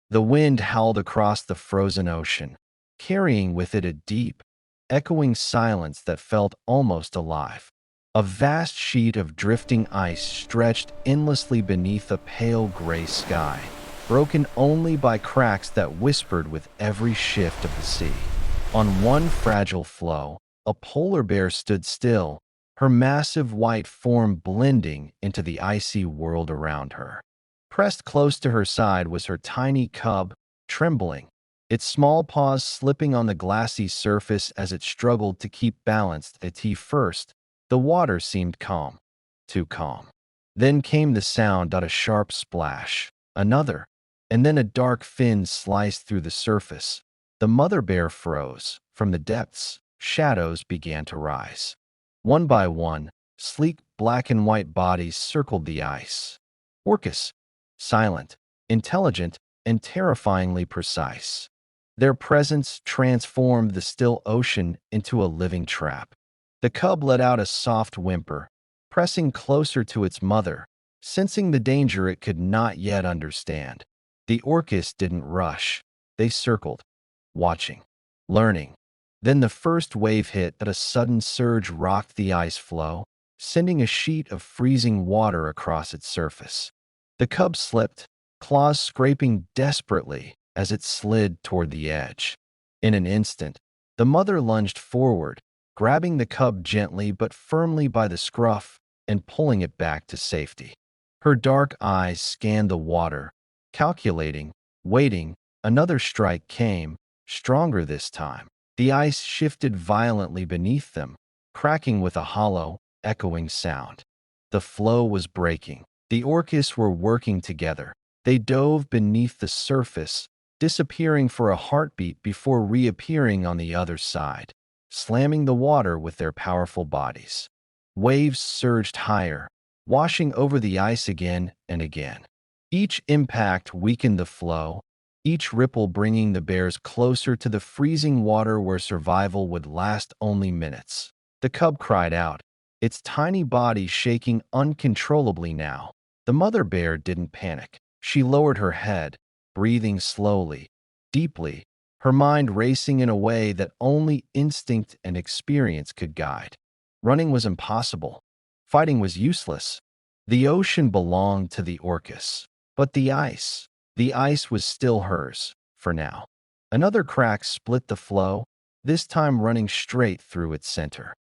The wind howled across the frozen ocean, carrying with it a deep, echoing silence that felt almost alive. A vast sheet of drifting ice stretched endlessly beneath a pale gray sky, broken only by cracks that whispered with every shift of the sea. On one fragile floe, a polar bear stood still, her massive white form blending into the icy world around her. Pressed close to her side was her tiny cub, trembling, its small paws slipping on the glassy surface as it struggled to keep balanced. At first, the water seemed calm, too calm. Then came the sound of a sharp splash, another, and then a dark fin sliced through the surface. The mother bear froze. From the depths, shadows began to rise. One by one, sleek black and white bodies circled the ice. Orcas, silent, intelligent, and terrifyingly precise. Their presence transformed the still ocean into a living trap. The cub let out a soft whimper, pressing closer to its mother, sensing the danger it could not yet understand. The orcas didn't rush. They circled, watching, learning. Then the first wave hit. That a sudden surge rocked the ice floe, sending a sheet of freezing water across its surface. The cub slipped, claws scraping desperately as it slid toward the edge. In an instant, the mother lunged forward, grabbing the cub gently but firmly by the scruff and pulling it back to safety. Her dark eyes scanned the water, calculating, waiting. Another strike came, stronger this time. The ice shifted violently beneath them, cracking with a hollow, echoing sound. The floe was breaking. The orcas were working together. They dove beneath the surface, disappearing for a heartbeat before reappearing on the other side, slamming the water with their powerful bodies. Waves surged higher, washing over the ice again and again. Each impact weakened the floe, each ripple bringing the bears closer to the freezing water where survival would last only minutes. The cub cried out, its tiny body shaking uncontrollably now. The mother bear didn't panic. She lowered her head, breathing slowly, deeply, her mind racing in a way that only instinct and experience could guide. Running was impossible. Fighting was useless. The ocean belonged to the orcas. But the ice was still hers, for now. Another crack split the floe, this time running straight through its center.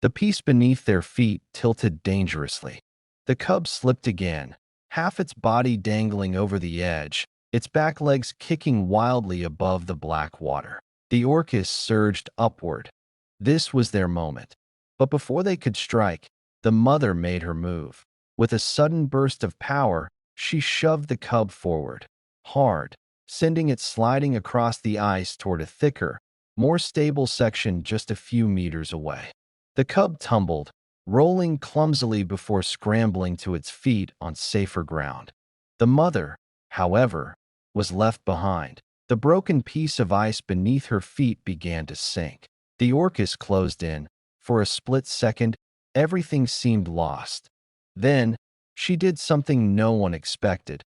The piece beneath their feet tilted dangerously. The cub slipped again, half its body dangling over the edge, its back legs kicking wildly above the black water. The orcas surged upward. This was their moment. But before they could strike, the mother made her move. With a sudden burst of power, she shoved the cub forward, hard, sending it sliding across the ice toward a thicker, more stable section just a few meters away. The cub tumbled, rolling clumsily before scrambling to its feet on safer ground. The mother, however, was left behind. The broken piece of ice beneath her feet began to sink. The orcas closed in. For a split second, everything seemed lost. Then, she did something no one expected.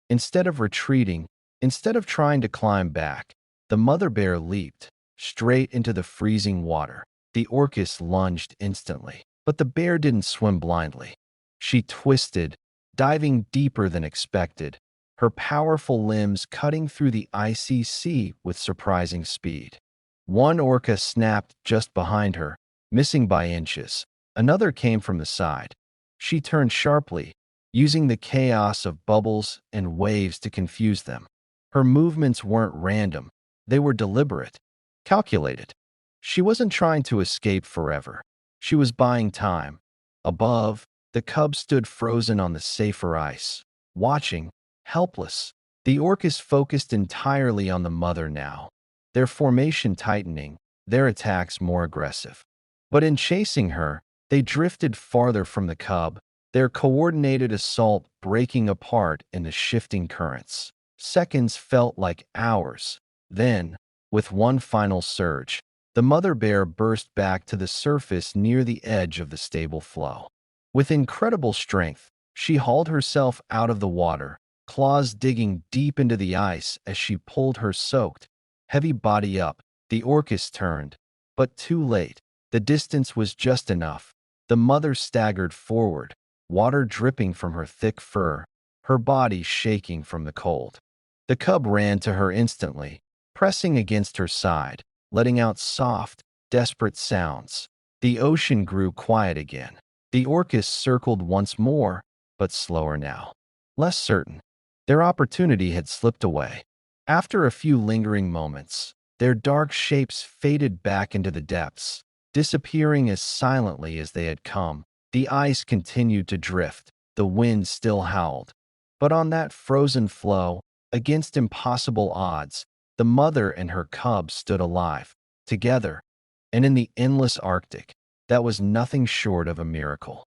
Instead of retreating, instead of trying to climb back, the mother bear leaped straight into the freezing water. The orcas lunged instantly, but the bear didn't swim blindly. She twisted, diving deeper than expected, her powerful limbs cutting through the icy sea with surprising speed. One orca snapped just behind her, missing by inches. Another came from the side. She turned sharply, using the chaos of bubbles and waves to confuse them. Her movements weren't random. They were deliberate, calculated. She wasn't trying to escape forever. She was buying time. Above, the cub stood frozen on the safer ice, watching, helpless. The orcas focused entirely on the mother now, their formation tightening, their attacks more aggressive. But in chasing her, they drifted farther from the cub, their coordinated assault breaking apart in the shifting currents. Seconds felt like hours. Then, with one final surge, the mother bear burst back to the surface near the edge of the stable floe. With incredible strength, she hauled herself out of the water, claws digging deep into the ice as she pulled her soaked, heavy body up. The Orcas turned, but too late. The distance was just enough. The mother staggered forward, water dripping from her thick fur, her body shaking from the cold. The cub ran to her instantly, pressing against her side, letting out soft, desperate sounds. The ocean grew quiet again. The Orcas circled once more, but slower now. Less certain. Their opportunity had slipped away. After a few lingering moments, their dark shapes faded back into the depths, disappearing as silently as they had come. The ice continued to drift, the wind still howled. But on that frozen floe, against impossible odds, the mother and her cub stood alive, together, and in the endless Arctic, that was nothing short of a miracle.